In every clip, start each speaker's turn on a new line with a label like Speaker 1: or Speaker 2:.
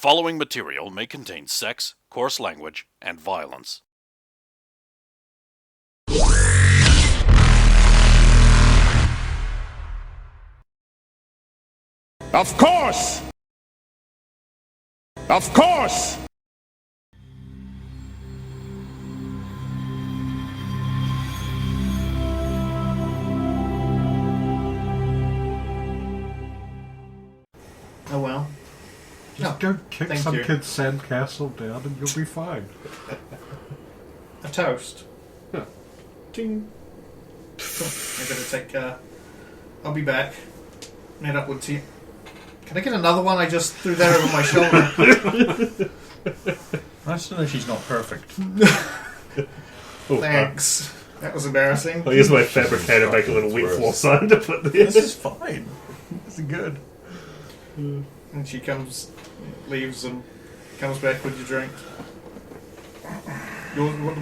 Speaker 1: following material may contain sex, coarse language, and violence.
Speaker 2: Of course! Of course!
Speaker 3: Oh well.
Speaker 4: Just go kick
Speaker 3: thank
Speaker 4: some
Speaker 3: you.
Speaker 4: kid's sandcastle down and you'll be fine.
Speaker 3: A toast.
Speaker 4: Yeah.
Speaker 3: Ting. I better take I'll be back. Made up with tea. Can I get another one? I just threw that over my shoulder.
Speaker 5: Nice to know she's not perfect.
Speaker 3: Thanks. That was embarrassing.
Speaker 6: I'll use my fabricator to make a little wet floor sign to put there.
Speaker 5: This is fine. This is good.
Speaker 3: And she comes, leaves, and comes back with your drink.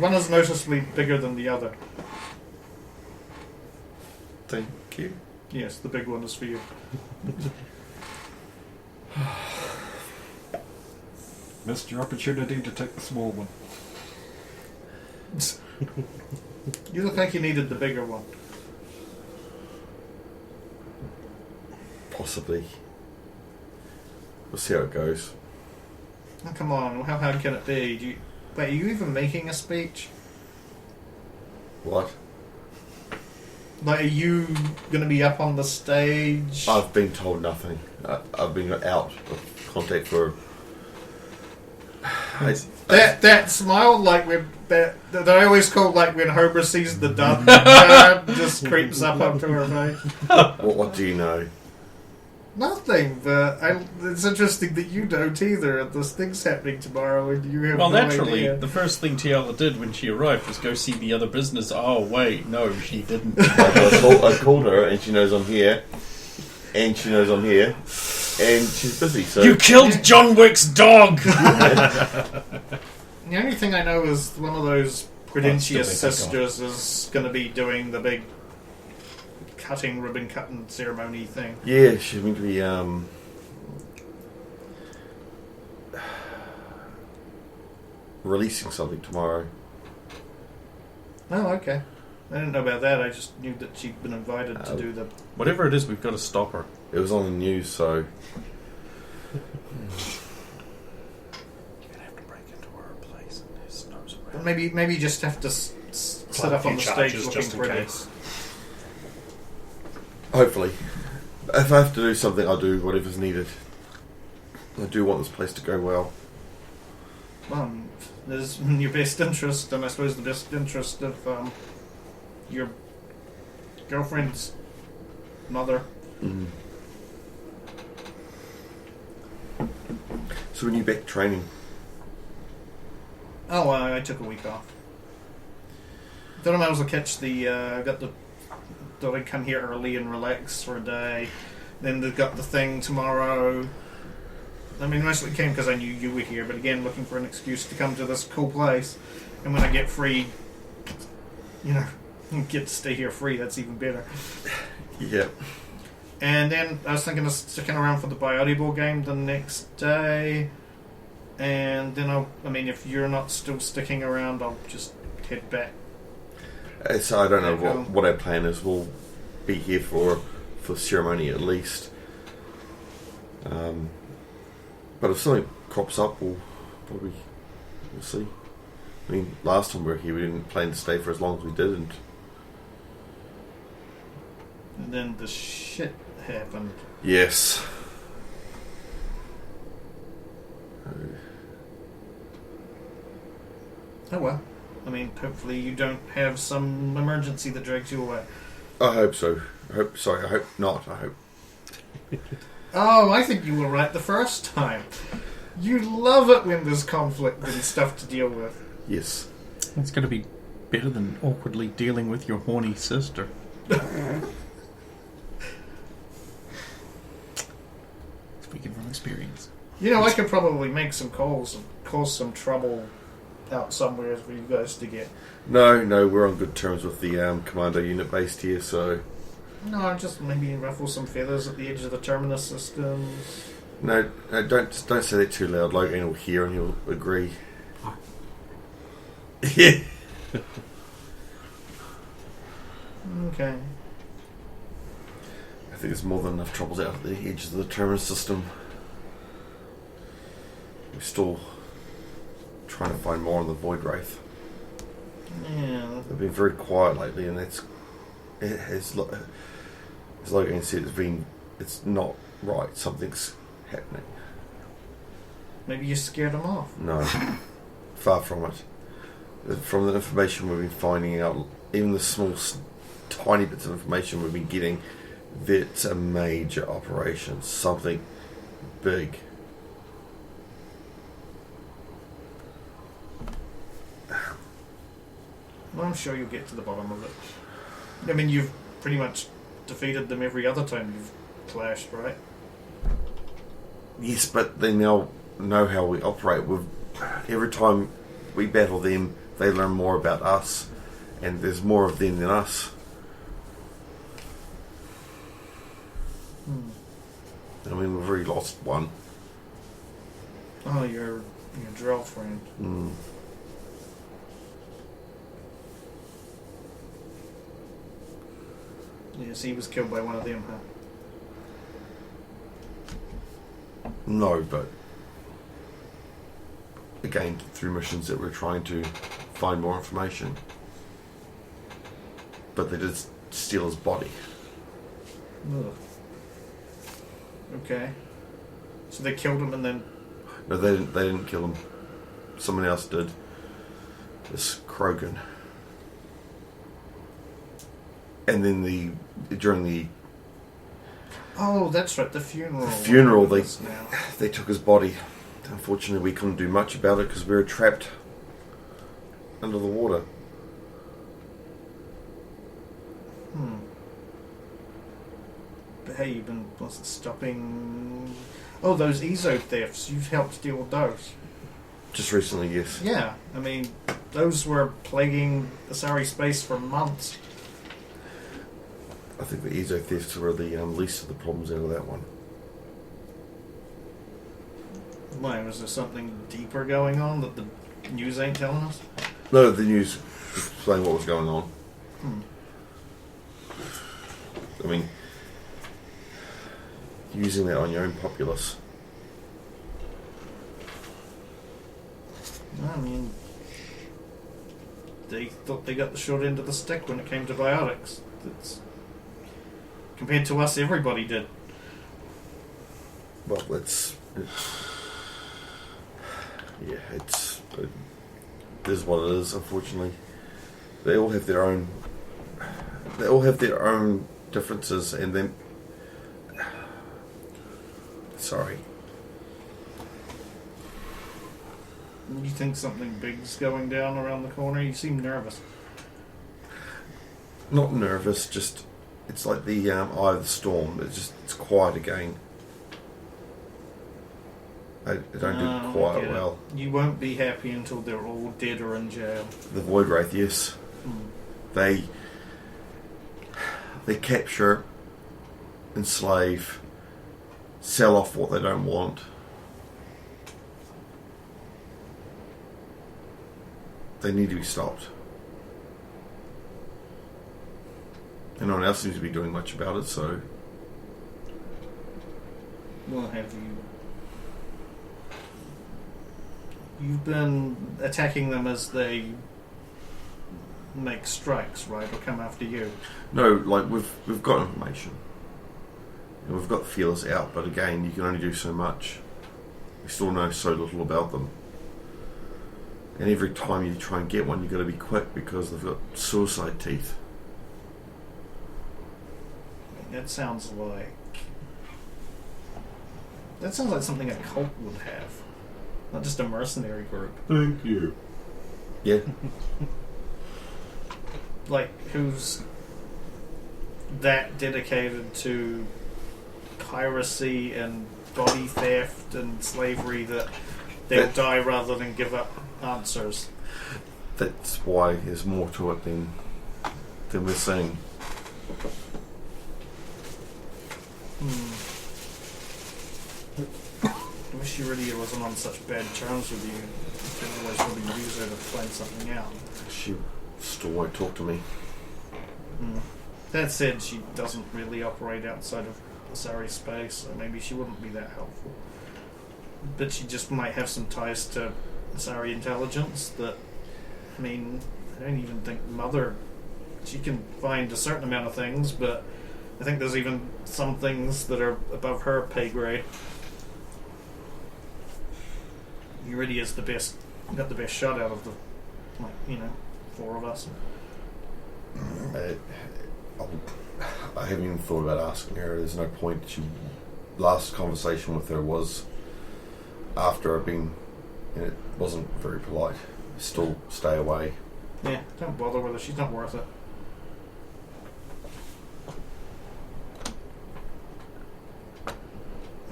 Speaker 3: One is noticeably bigger than the other.
Speaker 6: Thank you.
Speaker 3: Yes, the big one is for you.
Speaker 4: Missed your opportunity to take the small one.
Speaker 3: You look like you needed the bigger one.
Speaker 6: Possibly. We'll see how it goes.
Speaker 3: Oh, come on, how hard can it be? Wait, are you even making a speech?
Speaker 6: What?
Speaker 3: Like, are you going to be up on the stage?
Speaker 6: I've been told nothing. I've been out of contact for...
Speaker 3: That smile, like that I always call like when Homer sees the dun just creeps up to her face.
Speaker 6: What do you know?
Speaker 3: Nothing, but it's interesting that you don't either. This thing's happening tomorrow, and you have
Speaker 5: Well,
Speaker 3: no
Speaker 5: naturally,
Speaker 3: idea.
Speaker 5: the first thing Tiala did when she arrived was go see the other business. Oh, wait, no, she didn't.
Speaker 6: I called her, and she knows I'm here. And she knows I'm here. And she's busy, so...
Speaker 5: You killed John Wick's dog!
Speaker 3: The only thing I know is one of those Prudentious
Speaker 5: still think
Speaker 3: sisters is going to be doing the big ribbon cutting ceremony thing.
Speaker 6: Yeah, she's going to be, releasing something tomorrow.
Speaker 3: Oh, okay. I didn't know about that. I just knew that she'd been invited to do the...
Speaker 5: Whatever it is, we've got to stop her.
Speaker 6: It was on the news, so...
Speaker 5: You're going to have to break into her place and there's snows around.
Speaker 3: Maybe you just have to sit up on the stage looking pretty.
Speaker 6: Hopefully. If I have to do something, I'll do whatever's needed. I do want this place to go well.
Speaker 3: Well, there's in your best interest, and I suppose the best interest of your girlfriend's mother.
Speaker 6: Mm. So when you back training?
Speaker 3: Oh, I took a week off. Thought I might as well catch the... Thought I'd come here early and relax for a day. Then they've got the thing tomorrow. I mean, mostly came because I knew you were here, but again, looking for an excuse to come to this cool place. And when I get free, get to stay here free, that's even better.
Speaker 6: Yeah.
Speaker 3: And then I was thinking of sticking around for the Biote Ball game the next day. And then if you're not still sticking around, I'll just head back.
Speaker 6: So I don't know what our plan is. We'll be here for ceremony at least. But if something crops up, we'll see. I mean, last time we were here, we didn't plan to stay for as long as we did,
Speaker 3: And then the shit happened.
Speaker 6: yes.
Speaker 3: Oh well. I mean, hopefully you don't have some emergency that drags you away.
Speaker 6: I hope so. I hope not. I hope.
Speaker 3: Oh, I think you were right the first time. You love it when there's conflict and stuff to deal with.
Speaker 6: Yes.
Speaker 5: It's going to be better than awkwardly dealing with your horny sister. Speaking from experience.
Speaker 3: I could probably make some calls and cause some trouble out somewhere for you guys to get.
Speaker 6: No, we're on good terms with the commando unit based here, so...
Speaker 3: No, just maybe ruffle some feathers at the edge of the terminus systems.
Speaker 6: No, don't say that too loud. Logan will hear and he'll agree. Yeah.
Speaker 3: Okay.
Speaker 6: I think there's more than enough troubles out at the edges of the terminus system. We're still trying to find more on the Void Wraith.
Speaker 3: Yeah.
Speaker 6: They've been very quiet lately, and as Logan said, it's not right. Something's happening.
Speaker 3: Maybe you scared them off.
Speaker 6: No, far from it. From the information we've been finding out, even the small, tiny bits of information we've been getting, that's a major operation. Something big.
Speaker 3: Well, I'm sure you'll get to the bottom of it. I mean, you've pretty much defeated them every other time you've clashed, right?
Speaker 6: Yes, but they now know how we operate. Every time we battle them, they learn more about us, and there's more of them than us. I mean, we've already lost one.
Speaker 3: Oh, your drill friend. Yes, he was killed by one of them, huh?
Speaker 6: No, but again, through missions that we're trying to find more information. But they did steal his body.
Speaker 3: Ugh. Okay. So they killed him and then...
Speaker 6: No, they didn't kill him. Someone else did. This Krogan. And then during the
Speaker 3: Oh, that's right, the funeral.
Speaker 6: they took his body. Unfortunately, we couldn't do much about it because we were trapped under the water.
Speaker 3: But hey, you've been stopping... Oh, those EZO thefts. You've helped deal with those.
Speaker 6: Just recently, yes.
Speaker 3: Yeah, I mean, those were plaguing Asari space for months.
Speaker 6: I think the EZO thefts were the least of the problems out of that one.
Speaker 3: Why, was there something deeper going on that the news ain't telling us?
Speaker 6: No, the news explained what was going on. I mean, using that on your own populace.
Speaker 3: I mean, they thought they got the short end of the stick when it came to biotics. Compared to us, everybody did.
Speaker 6: Well, it is what it is. Unfortunately, they all have their own differences, and then sorry.
Speaker 3: You think something big's going down around the corner? You seem nervous.
Speaker 6: Not nervous, just it's like the eye of the storm. It's quiet again. I don't do quiet well.
Speaker 3: You won't be happy until they're all dead or in jail.
Speaker 6: The Void Wraith, yes. They capture, enslave, sell off what they don't want. They need to be stopped. And no one else seems to be doing much about it, so...
Speaker 3: Well, have you... You've been attacking them as they make strikes, right? Or come after you?
Speaker 6: No, like, we've got information. And we've got the feelers out, but again, you can only do so much. We still know so little about them. And every time you try and get one, you've got to be quick because they've got suicide teeth.
Speaker 3: That sounds like something a cult would have. Not just a mercenary group.
Speaker 4: Thank you.
Speaker 6: Yeah.
Speaker 3: Like, who's that dedicated to piracy and body theft and slavery that they'll die rather than give up answers.
Speaker 6: That's why there's more to it than we're seeing.
Speaker 3: wish she really wasn't on such bad terms with you. You can always probably use her to find something out.
Speaker 6: She still won't talk to me.
Speaker 3: That said, she doesn't really operate outside of Asari space, so maybe she wouldn't be that helpful. But she just might have some ties to Asari intelligence that, I mean, I don't even think Mother... She can find a certain amount of things, but I think there's even some things that are above her pay grade. He really is the best, got the best shot out of the, like, you know, 4 of us.
Speaker 6: I haven't even thought about asking her. There's no point. Last conversation with her was after I've been, and it wasn't very polite. Still stay away.
Speaker 3: Yeah, don't bother with her. She's not worth it.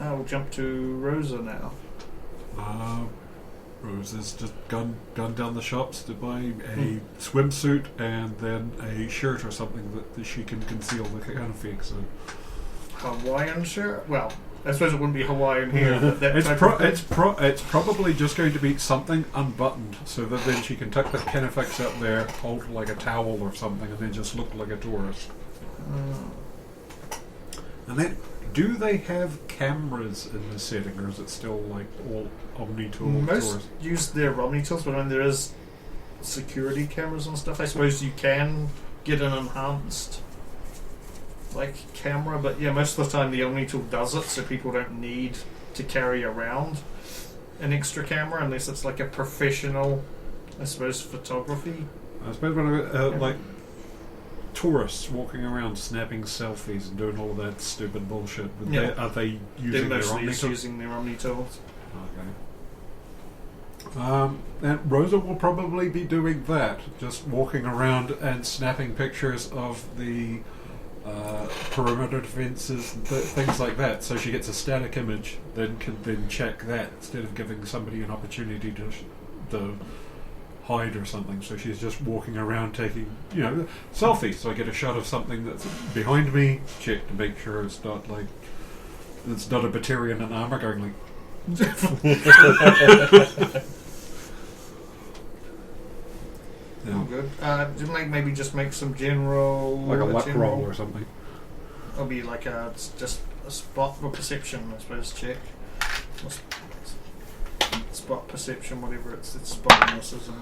Speaker 3: We'll jump to Rosa now.
Speaker 4: Rosa's just gone down the shops to buy a swimsuit and then a shirt or something that she can conceal the counterfeits in.
Speaker 3: Hawaiian shirt? Well, I suppose it wouldn't be Hawaiian here. But that type of thing.
Speaker 4: It's probably just going to be something unbuttoned, so that then she can tuck the kinefix up there, hold like a towel or something, and then just look like a tourist. And then, do they have cameras in the setting, or is it still like all Omni-tool
Speaker 3: Most
Speaker 4: tourists?
Speaker 3: use their Omni-tools, but when there is security cameras and stuff, I suppose you can get an enhanced like camera, but yeah, most of the time the Omni-tool does it, so people don't need to carry around an extra camera unless it's like a professional, I suppose, photography.
Speaker 4: I suppose when like tourists walking around snapping selfies and doing all of that stupid bullshit, are they using
Speaker 3: They're
Speaker 4: their
Speaker 3: mostly
Speaker 4: Omni-tool?
Speaker 3: using their Omni-tools.
Speaker 4: Okay. And Rosa will probably be doing that, just walking around and snapping pictures of the perimeter defences and things like that, so she gets a static image, then can then check that instead of giving somebody an opportunity to hide or something. So she's just walking around taking, selfies. So I get a shot of something that's behind me, check to make sure it's not like a Batarian in armour going like.
Speaker 3: Oh, good. Maybe just make some general...
Speaker 4: Like a luck roll or something.
Speaker 3: It'll be like just a spot or perception, I suppose, check. Spot perception, whatever it's spottiness, isn't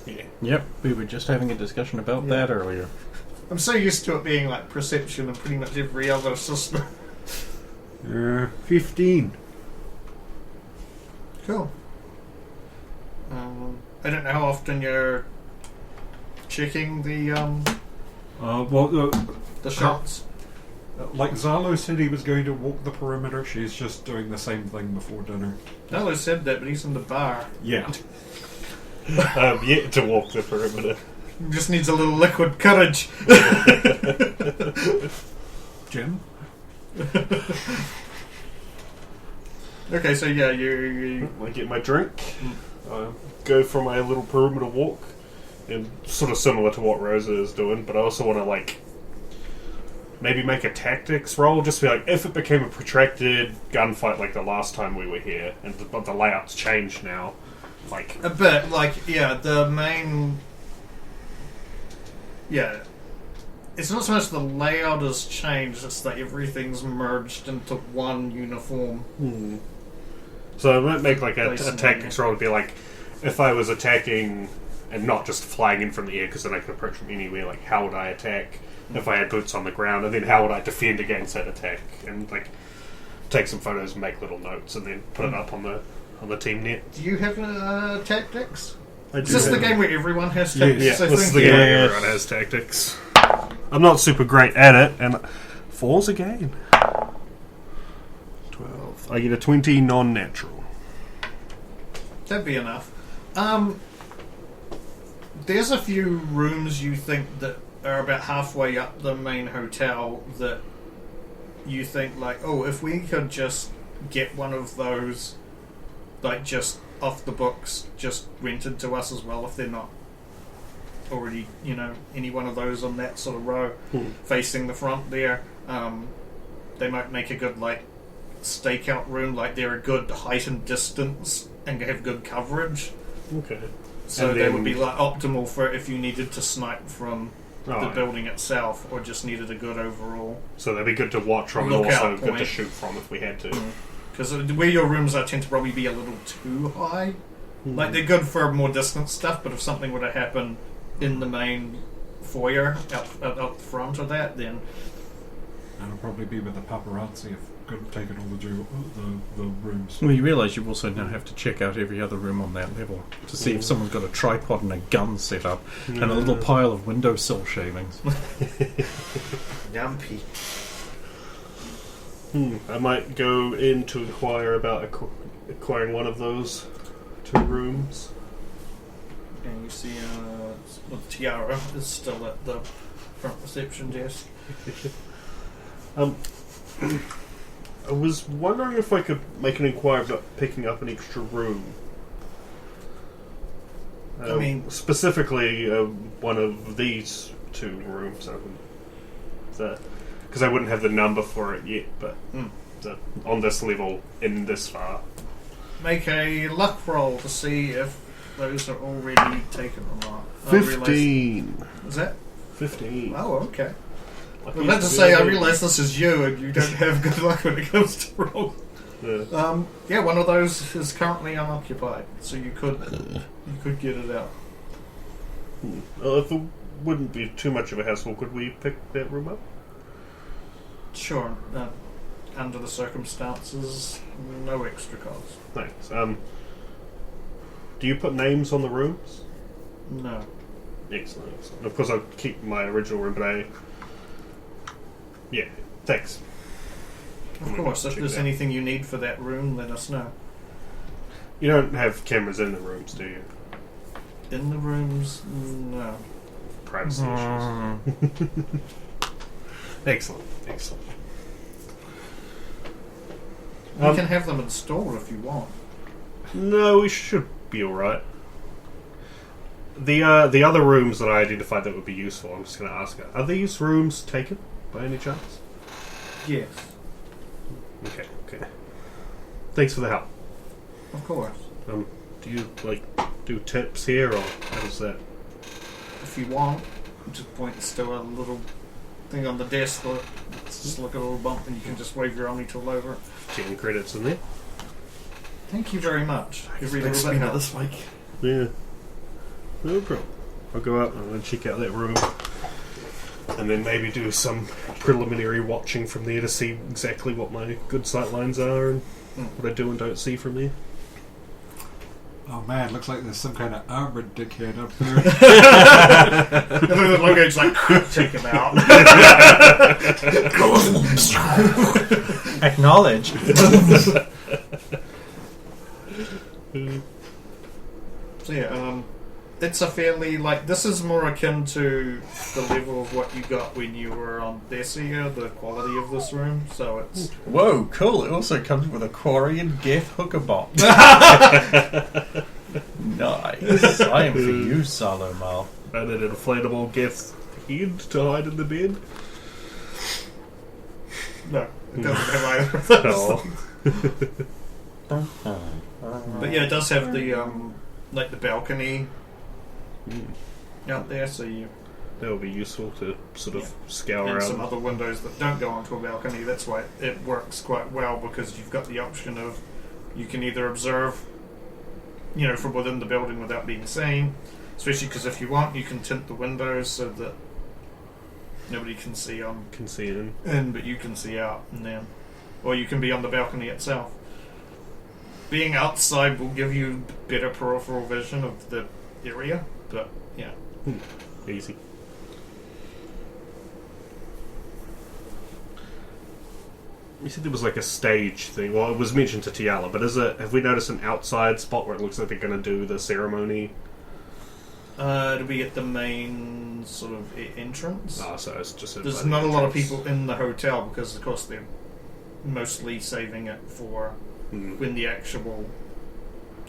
Speaker 3: it?
Speaker 5: Yeah. Yep, we were just having a discussion about that earlier.
Speaker 3: I'm so used to it being like perception in pretty much every other system.
Speaker 4: 15.
Speaker 3: Cool. I don't know how often you're checking the shots.
Speaker 4: Like Zalo said he was going to walk the perimeter, she's just doing the same thing before dinner.
Speaker 3: Nalo said that, but he's in the bar.
Speaker 4: Yeah.
Speaker 2: I'm yet to walk the perimeter.
Speaker 3: He just needs a little liquid courage.
Speaker 4: Jim?
Speaker 3: Okay, so yeah, you
Speaker 2: I get my drink, go for my little perimeter walk, and sort of similar to what Rosa is doing, but I also want to maybe make a tactics roll, just be like, if it became a protracted gunfight like the last time we were here, but the layout's changed now, like...
Speaker 3: a bit, the main... Yeah. It's not so much the layout has changed, it's that everything's merged into one uniform.
Speaker 2: So I might make a tactics roll to be like, if I was attacking and not just flying in from the air, because then I could approach from anywhere, how would I attack if I had boots on the ground, and then how would I defend against that attack, and take some photos and make little notes and then put it up on the team net.
Speaker 3: Do you have tactics?
Speaker 2: I do.
Speaker 3: Is this the game where everyone has tactics?
Speaker 2: Yeah,
Speaker 3: I
Speaker 2: this is the
Speaker 3: think?
Speaker 2: game where everyone has tactics. I'm not super great at it, and falls again. 12. I get a 20 non-natural.
Speaker 3: That'd be enough. There's a few rooms you think that are about halfway up the main hotel that you think if we could just get one of those just off the books, just rented to us as well, if they're not already any one of those on that sort of row facing the front there, they might make a good stakeout room, like they're a good height and distance and have good coverage.
Speaker 2: Okay.
Speaker 3: So
Speaker 2: And
Speaker 3: they
Speaker 2: then-
Speaker 3: would be like optimal for if you needed to snipe from the
Speaker 2: Alright.
Speaker 3: building itself, or just needed a good overall.
Speaker 2: So they'd be good to watch from and
Speaker 3: Lookout
Speaker 2: also good to
Speaker 3: point.
Speaker 2: shoot from if we had to.
Speaker 3: Because where your rooms are tend to probably be a little too high. Like they're good for more distant stuff, but if something were to happen in the main foyer out front of that, then
Speaker 4: And it'll probably be with the paparazzi if could taken all the rooms.
Speaker 5: Well, you realise you also now have to check out every other room on that level to see if someone's got a tripod and a gun set up and a little pile of windowsill shavings.
Speaker 3: Yumpy.
Speaker 2: I might go in to inquire about acquiring one of those 2 rooms.
Speaker 3: And you see Tiara is still at the front reception desk.
Speaker 2: I was wondering if I could make an inquiry about picking up an extra room.
Speaker 3: I mean-
Speaker 2: specifically one of these 2 rooms. Because I wouldn't have the number for it yet, but on this level, in this far.
Speaker 3: Make a luck roll to see if those are already taken or not. I realised- Is that?
Speaker 2: 15.
Speaker 3: Oh, okay.
Speaker 2: Lucky
Speaker 3: I was about to
Speaker 2: to
Speaker 3: say,
Speaker 2: be
Speaker 3: I
Speaker 2: able-
Speaker 3: realise this is you and you don't have good luck when it comes to roll.
Speaker 2: Yeah.
Speaker 3: One of those is currently unoccupied, so you could get it out.
Speaker 2: If it wouldn't be too much of a hassle, could we pick that room up?
Speaker 3: Sure. Under the circumstances, no extra cost.
Speaker 2: Thanks. Do you put names on the rooms?
Speaker 3: No.
Speaker 2: Excellent. Of course, I'll keep my original room, but yeah, thanks.
Speaker 3: Of course, if
Speaker 2: check
Speaker 3: there's
Speaker 2: that.
Speaker 3: anything you need for that room, let us know.
Speaker 2: You don't have cameras in the rooms, do you?
Speaker 3: In the rooms, no.
Speaker 2: Privacy issues. Excellent.
Speaker 3: You can have them installed if you want.
Speaker 2: No, we should be alright. The other rooms that I identified that would be useful, I'm just going to ask her. Are these rooms taken, by any chance?
Speaker 3: Yes,
Speaker 2: Okay. Thanks for the help.
Speaker 3: of course.
Speaker 2: Do you, do tips here, or how does that...
Speaker 3: If you want, just points to a little thing on the desk. It's just like a little bump, and you can just wave your Omni tool over it.
Speaker 2: 10 credits in there?
Speaker 3: Thank you very much. Every little bit helps.
Speaker 6: week.
Speaker 2: Yeah. No problem. I'll go out and check out that room. And then maybe do some preliminary watching from there to see exactly what my good sight lines are and what I do and don't see from there.
Speaker 4: Oh man, looks like there's some kind of armored dickhead up there.
Speaker 3: And then the logo's like, take him out.
Speaker 5: Acknowledge.
Speaker 3: So yeah, it's a fairly, this is more akin to the level of what you got when you were on Thessia, the quality of this room. So it's
Speaker 5: Whoa, cool. It also comes with a quarry and Geth hooker box. Nice. I am for you, Salo Mal.
Speaker 2: And an inflatable gift head to hide in the bed.
Speaker 3: no, it doesn't have either of those.
Speaker 2: Oh.
Speaker 3: But yeah, it does have the the balcony out there, so you
Speaker 2: That would be useful to sort of scour
Speaker 3: and
Speaker 2: out.
Speaker 3: some other windows that don't go onto a balcony. That's why it works quite well, because you've got the option of you can either observe, from within the building without being seen. Especially because if you want, you can tint the windows so that nobody can see
Speaker 2: Can see it in.
Speaker 3: in, but you can see out, and then, or you can be on the balcony itself. Being outside will give you better peripheral vision of the area, but yeah.
Speaker 2: Easy. You said there was a stage thing. Well, it was mentioned to Tiala, but have we noticed an outside spot where it looks like they're going to do the ceremony?
Speaker 3: It'll be at the main sort of entrance.
Speaker 2: Ah, so it's just
Speaker 3: There's not a lot of people in the hotel because, of course, they're mostly saving it for when the actual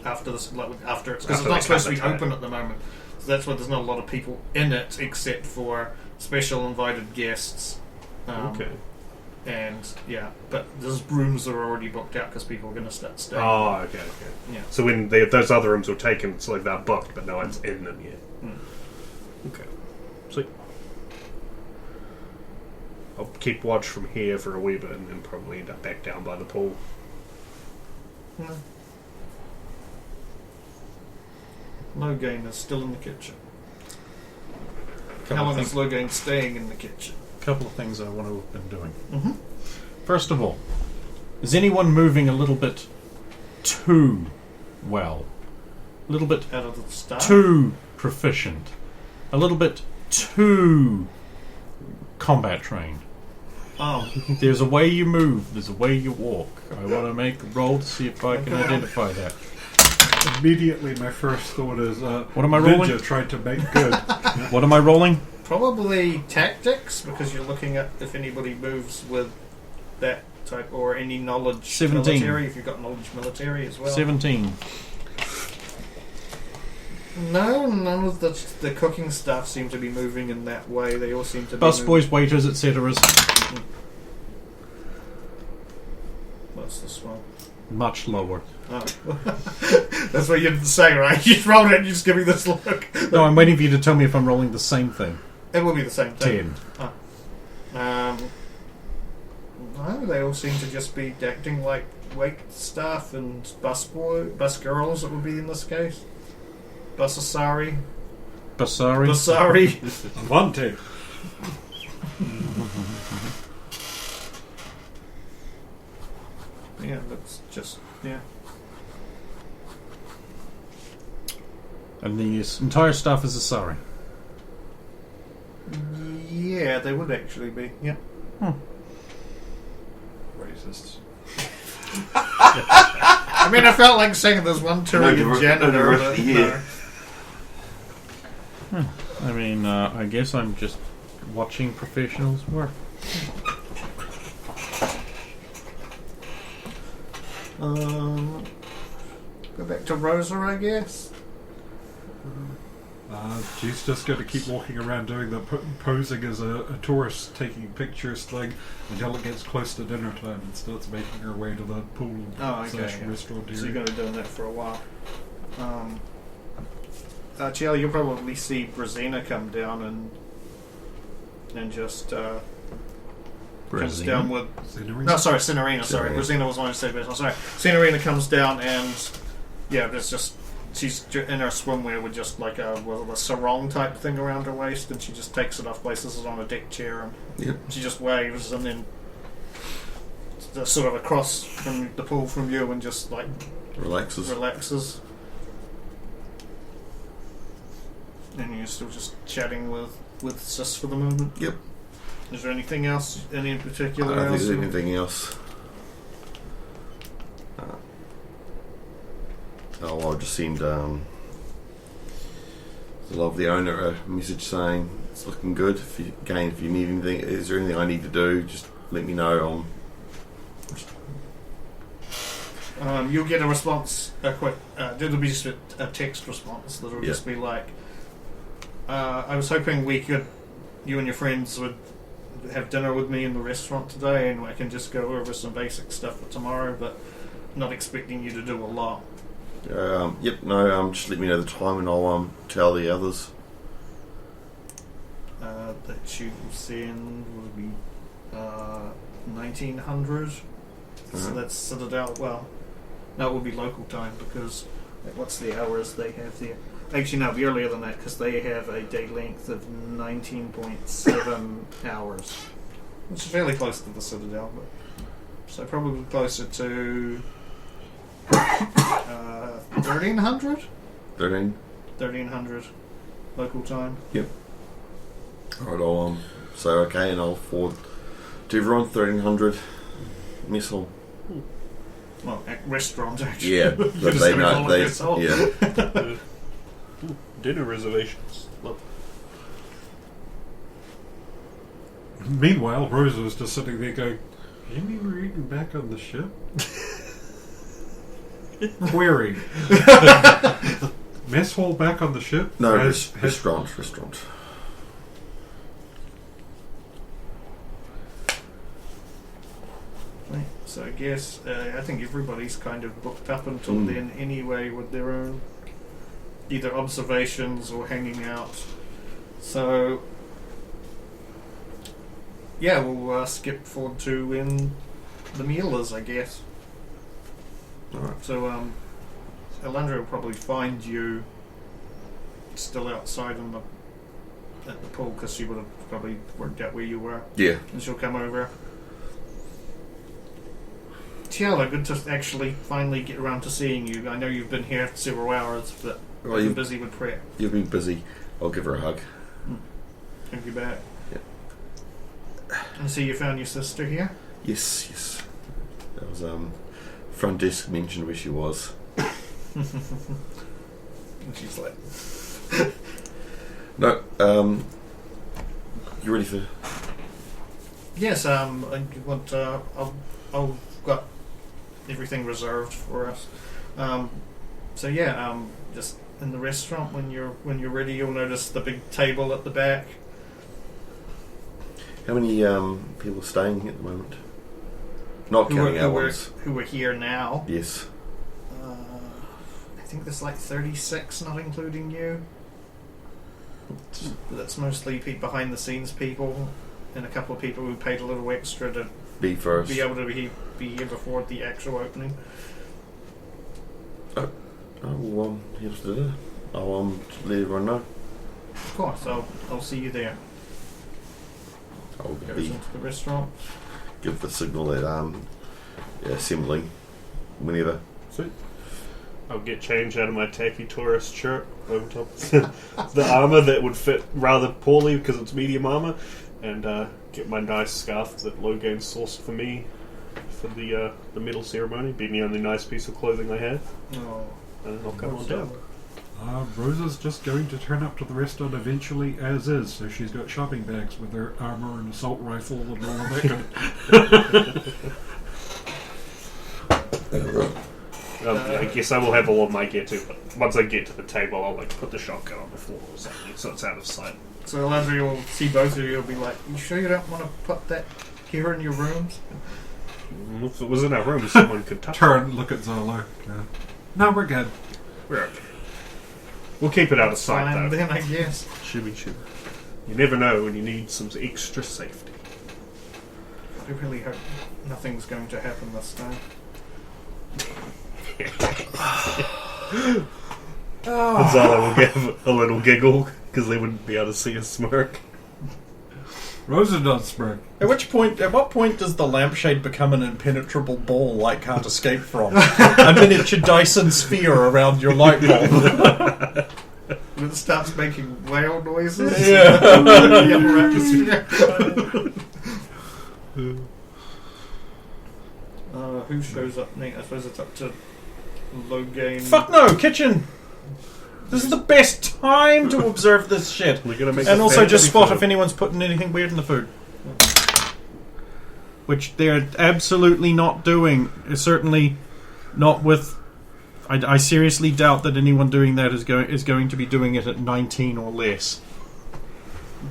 Speaker 3: after it's because
Speaker 2: After
Speaker 3: it's
Speaker 2: they
Speaker 3: not supposed
Speaker 2: cut
Speaker 3: to be
Speaker 2: the tape.
Speaker 3: open at the moment. So that's why there's not a lot of people in it except for special invited guests.
Speaker 2: Okay.
Speaker 3: And yeah, but those rooms are already booked out because people are going to start staying.
Speaker 2: Oh, okay.
Speaker 3: Yeah.
Speaker 2: So when those other rooms were taken, it's like they're booked, but no one's in them yet. Okay. Sweet. I'll keep watch from here for a wee bit and then probably end up back down by the pool.
Speaker 3: No. Logain is still in the kitchen. Helen is Logain staying in the kitchen.
Speaker 5: Couple of things I want to have been doing.
Speaker 3: Mm-hmm.
Speaker 5: First of all, is anyone moving a little bit too well? A little bit
Speaker 3: Out of the start.
Speaker 5: too proficient? A little bit too combat trained?
Speaker 3: Oh.
Speaker 5: There's a way you move, there's a way you walk. I want to make a roll to see if I can identify that.
Speaker 4: Immediately, my first thought is,
Speaker 5: What am I rolling?
Speaker 4: Ninja tried to make good.
Speaker 5: What am I rolling?
Speaker 3: Probably tactics, because you're looking at if anybody moves with that type, or any knowledge
Speaker 5: 17.
Speaker 3: military, if you've got knowledge military as well.
Speaker 5: 17.
Speaker 3: No, none of the cooking staff seem to be moving in that way. They all seem to be
Speaker 5: Busboys, waiters, etc.
Speaker 3: What's this one?
Speaker 5: Much lower.
Speaker 3: Oh. That's what you didn't say, right? You just rolled it and you just give me this look.
Speaker 5: No, I'm waiting for you to tell me if I'm rolling the same thing.
Speaker 3: It will be the same thing.
Speaker 5: 10.
Speaker 3: No, they all seem to just be acting like wait staff and bus girls. It would be in this case. Basari.
Speaker 5: Basari.
Speaker 4: One, two.
Speaker 3: Yeah, that's just
Speaker 5: And the entire staff is Asari.
Speaker 3: Yeah, they would actually be. Yeah.
Speaker 4: Racists.
Speaker 3: I mean, I felt like saying there's one Turian janitor.
Speaker 6: diversity here.
Speaker 5: I mean, I guess I'm just watching professionals work.
Speaker 3: Go back to Rosa, I guess.
Speaker 4: She's just going to keep walking around doing the posing as a tourist, taking pictures thing until it gets close to dinner time and starts making her way to the pool slash restaurant area.
Speaker 3: So you're going to be doing that for a while. Chiel, you'll probably see Brazina come down and just comes down with.
Speaker 4: Scenery?
Speaker 3: No, sorry, Cinerina. Sorry,
Speaker 6: Cinerina.
Speaker 3: Brazina was one I said best. I'm sorry. Cinerina comes down and there's just. She's in her swimwear with just like a sarong type thing around her waist, and she just takes it off, places it on a deck chair, and she just waves, and then sort of across from the pool from you, and just like relaxes. And you're still just chatting with Sis for the moment.
Speaker 6: Yep.
Speaker 3: Is there anything else? Any in particular?
Speaker 6: I don't think
Speaker 3: else?
Speaker 6: there's anything else. I'll just send the lovely owner a message saying it's looking good. If you need anything, is there anything I need to do? Just let me know.
Speaker 3: You'll get a response. It'll be just a text response that'll just be like, "I was hoping you and your friends would have dinner with me in the restaurant today, and I can just go over some basic stuff for tomorrow, but not expecting you to do a lot."
Speaker 6: Just let me know the time and I'll tell the others.
Speaker 3: That you send would be 1900. So that's Citadel. Well, that would be local time because what's the hours they have there? Actually, no, it'd be earlier than that because they have a day length of 19.7 hours, which is fairly close to the Citadel, but so probably closer to 1300. 1300 local time.
Speaker 6: Yep. Alright, I'll say okay, and I'll forward to everyone 1300 mess hall.
Speaker 3: Well, at restaurant actually.
Speaker 6: Yeah, but
Speaker 3: Just
Speaker 6: they
Speaker 3: gonna
Speaker 6: know.
Speaker 3: call it mess hall.
Speaker 2: Dinner reservations. Look.
Speaker 4: Meanwhile, Rosa was just sitting there going, "You mean we're eating back on the ship?" Query. Mess hall back on the ship?
Speaker 6: No,
Speaker 4: Has-
Speaker 6: restaurant.
Speaker 3: guess. I think everybody's kind of booked up until then anyway with their own either observations or hanging out. So, yeah, we'll skip forward to when the meal is, I guess.
Speaker 6: Alright.
Speaker 3: So, Elandra will probably find you still outside at the pool because she would have probably worked out where you were.
Speaker 6: Yeah.
Speaker 3: And she'll come over. Tiala, good to actually finally get around to seeing you. I know you've been here several hours, but
Speaker 6: Well,
Speaker 3: you've been busy with prep.
Speaker 6: You've been busy. I'll give her a hug.
Speaker 3: Thank you back.
Speaker 6: Yeah.
Speaker 3: And so you found your sister here?
Speaker 6: Yes. That was front desk mentioned where she was.
Speaker 3: And she's like,
Speaker 6: No, you ready for?
Speaker 3: yes, I want. I've got everything reserved for us. So yeah, just in the restaurant when you're ready, you'll notice the big table at the back.
Speaker 6: How many people are staying at the moment? Not counting our ones.
Speaker 3: Who are here now?
Speaker 6: Yes.
Speaker 3: I think there's like 36, not including you. That's mostly behind the scenes people, and a couple of people who paid a little extra to
Speaker 6: Be first.
Speaker 3: be able to be here before the actual opening.
Speaker 6: Oh, well, here's dinner. I'll let everyone know.
Speaker 3: Of course, I'll see you there.
Speaker 6: I'll
Speaker 3: Goes
Speaker 6: be,
Speaker 3: into the restaurant.
Speaker 6: give the signal that assembling whenever.
Speaker 2: Sweet. I'll get change out of my tacky tourist shirt over top of the armour that would fit rather poorly because it's medium armour, and get my nice scarf that Logan sourced for me for the medal ceremony, being the only nice piece of clothing I have.
Speaker 3: Oh,
Speaker 2: And I'll come on down.
Speaker 4: Rosa's just going to turn up to the restaurant eventually as is, so she's got shopping bags with her armour and assault rifle and all of that kind of.
Speaker 2: I guess I will have all of my gear too, but once I get to the table, I'll put the shotgun on the floor or something, so it's out of sight.
Speaker 3: so Landry will see both of you. Will be like, "You sure you don't want to put that here in your rooms?"
Speaker 2: If it was in our room, someone could touch it.
Speaker 4: Turn, look at Zolo. No, we're good.
Speaker 2: We're okay. We'll keep it out of sight,
Speaker 3: Fine,
Speaker 2: though.
Speaker 3: then I guess.
Speaker 2: Should. You never know when you need some extra safety.
Speaker 3: I really hope nothing's going to happen this time.
Speaker 2: Zala will give a little giggle because they wouldn't be able to see us smirk.
Speaker 4: Rosa does smirk.
Speaker 5: At what point does the lampshade become an impenetrable ball light can't escape from? A miniature Dyson sphere around your light bulb.
Speaker 3: And it starts making whale noises.
Speaker 5: Yeah.
Speaker 3: The upper atmosphere. Who shows up next? I suppose it's up to Logan.
Speaker 5: Fuck no, kitchen! This is the best time to observe this shit.
Speaker 2: We're gonna make
Speaker 5: And
Speaker 2: a
Speaker 5: also just
Speaker 2: fancy
Speaker 5: spot
Speaker 2: food.
Speaker 5: if anyone's putting anything weird in the food. Which they're absolutely not doing. Certainly not with... I seriously doubt that anyone doing that is going to be doing it at 19 or less.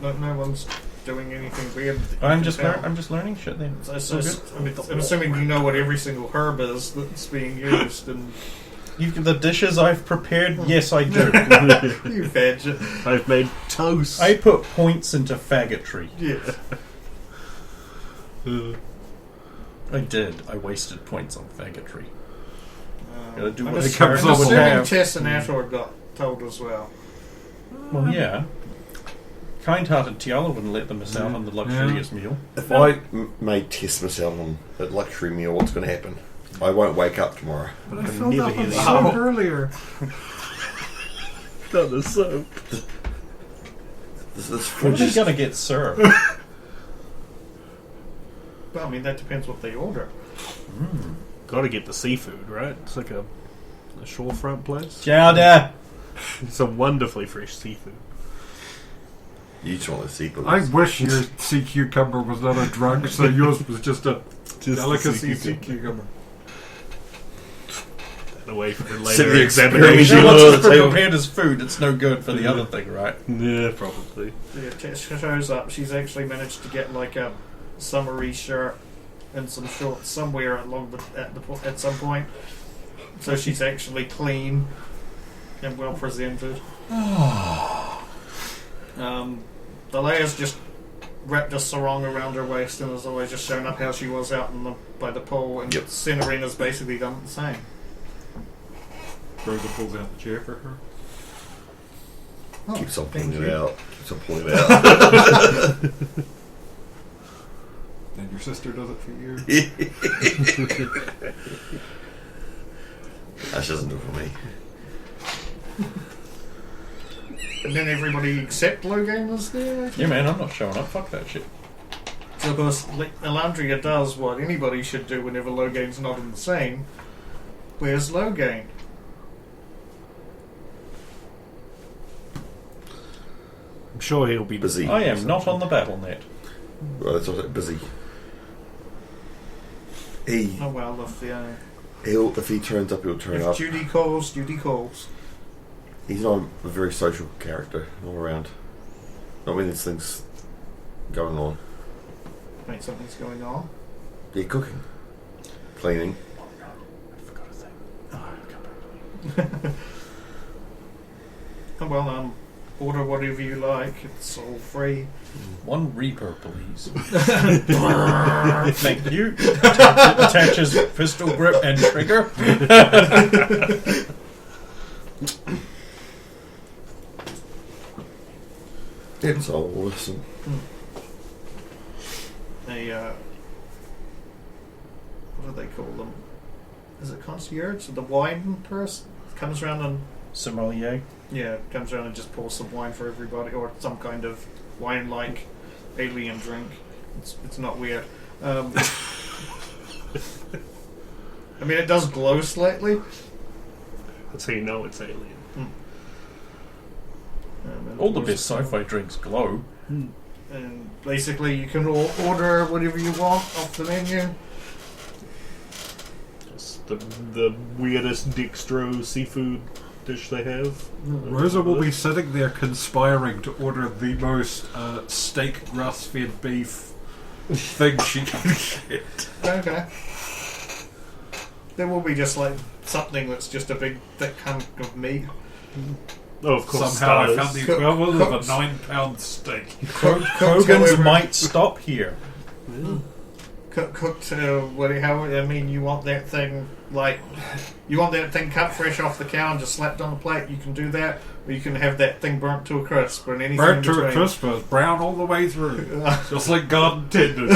Speaker 3: But no one's doing anything weird. that you
Speaker 5: I'm
Speaker 3: can
Speaker 5: just
Speaker 3: tell.
Speaker 5: learning shit then.
Speaker 3: I'm assuming you know what every single herb is that's being used, and
Speaker 5: The dishes I've prepared, yes I do.
Speaker 3: you veg it.
Speaker 2: I've made toast.
Speaker 5: I put points into faggotry.
Speaker 3: Yes.
Speaker 5: I did. I wasted points on faggotry. Gotta do
Speaker 3: I'm
Speaker 5: what
Speaker 3: ass-
Speaker 4: it comes
Speaker 3: I'm
Speaker 4: up with.
Speaker 3: assuming Tess and Ator got told as well.
Speaker 5: Well, yeah. Kind-hearted Tiala wouldn't let them miss out on the luxurious meal.
Speaker 6: If I made Tess miss out on a luxury meal, what's going to happen? I won't wake up tomorrow.
Speaker 4: But I
Speaker 2: can
Speaker 4: filled
Speaker 2: never
Speaker 4: up
Speaker 2: hear
Speaker 4: on
Speaker 2: the
Speaker 4: soap
Speaker 2: sound.
Speaker 4: earlier.
Speaker 2: Done the soap.
Speaker 6: This
Speaker 5: We're just
Speaker 6: is
Speaker 5: gonna get served.
Speaker 3: Well, I mean, that depends what they order.
Speaker 2: Got to get the seafood, right? It's like a shorefront place.
Speaker 5: Chowder!
Speaker 2: It's a wonderfully fresh seafood.
Speaker 6: You just want the sequel.
Speaker 4: I wish your sea cucumber was not a drug, so yours was just a
Speaker 2: Just
Speaker 4: delicacy
Speaker 2: the
Speaker 4: sea
Speaker 2: sea
Speaker 4: cucumber.
Speaker 2: Away for
Speaker 6: Sit
Speaker 2: later
Speaker 6: the
Speaker 2: examination.
Speaker 6: experience.
Speaker 5: Once
Speaker 6: on
Speaker 5: it's
Speaker 6: the table.
Speaker 5: prepared as food, it's no good for the other thing, right?
Speaker 2: Yeah, probably.
Speaker 3: Yeah, Tess shows up. She's actually managed to get like a summery shirt, and some shorts somewhere along at some point, so she's actually clean and well presented. The Leia's just wrapped a sarong around her waist and has always just shown up how she was out by the pool, and Cinerina's basically done the same.
Speaker 4: Rosa pulls out the chair for her.
Speaker 6: Keeps on pulling
Speaker 3: thank
Speaker 6: it
Speaker 3: you.
Speaker 6: out. Keeps on pulling it out.
Speaker 4: And your sister does it for you.
Speaker 6: She doesn't do it for me.
Speaker 3: And then everybody except Logan was there.
Speaker 5: Yeah, man, I'm not showing up. Fuck that shit.
Speaker 3: So of course, Elandria does what anybody should do whenever Logain's not in the scene. Where's Logain?
Speaker 2: I'm sure he'll be
Speaker 6: Busy.
Speaker 5: I am not on the battle net.
Speaker 6: Well, that's also busy.
Speaker 3: Oh well,
Speaker 6: If he turns up, he'll turn
Speaker 3: if
Speaker 6: up.
Speaker 3: duty calls, duty calls.
Speaker 6: He's not a very social character all around. Not when there's things going on.
Speaker 3: Wait, something's going on.
Speaker 6: Yeah, cooking, cleaning.
Speaker 2: I forgot a thing. Oh, I'll come back.
Speaker 3: Oh well, order whatever you like. It's all free.
Speaker 5: One Reaper, please. Thank you. Attaches pistol grip and trigger.
Speaker 6: It's all awesome.
Speaker 3: What do they call them? Is it concierge? So the wine person comes around and
Speaker 5: Sommelier.
Speaker 3: comes around and just pours some wine for everybody, or some kind of wine-like alien drink. It's not weird. I mean, it does glow slightly.
Speaker 2: That's how you know it's alien.
Speaker 3: And
Speaker 5: All the best sci-fi drinks glow.
Speaker 3: And basically, you can order whatever you want off the menu.
Speaker 2: It's the weirdest dextro seafood dish they have.
Speaker 4: Rosa will be sitting there conspiring to order the most steak grass-fed beef thing she can get.
Speaker 3: Okay. There will be just like something that's just a big thick hunk of meat.
Speaker 2: Oh, of course.
Speaker 4: Somehow I
Speaker 2: stars.
Speaker 4: found the equivalent of a
Speaker 3: Cooks.
Speaker 4: 9-pound steak.
Speaker 5: Kogan's
Speaker 3: however-
Speaker 5: might stop here.
Speaker 3: Cooked. You want that thing cut fresh off the cow and just slapped on the plate. You can do that, or you can have that thing burnt to a crisp, and anything
Speaker 4: Burnt
Speaker 3: in
Speaker 4: to a
Speaker 3: between.
Speaker 4: crisp, but brown all the way through. Just like garden tenders.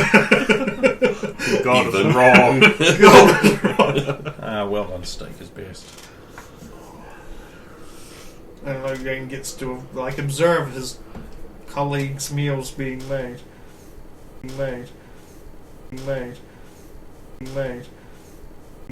Speaker 2: God,
Speaker 6: Even.
Speaker 2: it's wrong.
Speaker 5: Well done steak is best.
Speaker 3: And Logan gets to observe his colleagues' meals being made.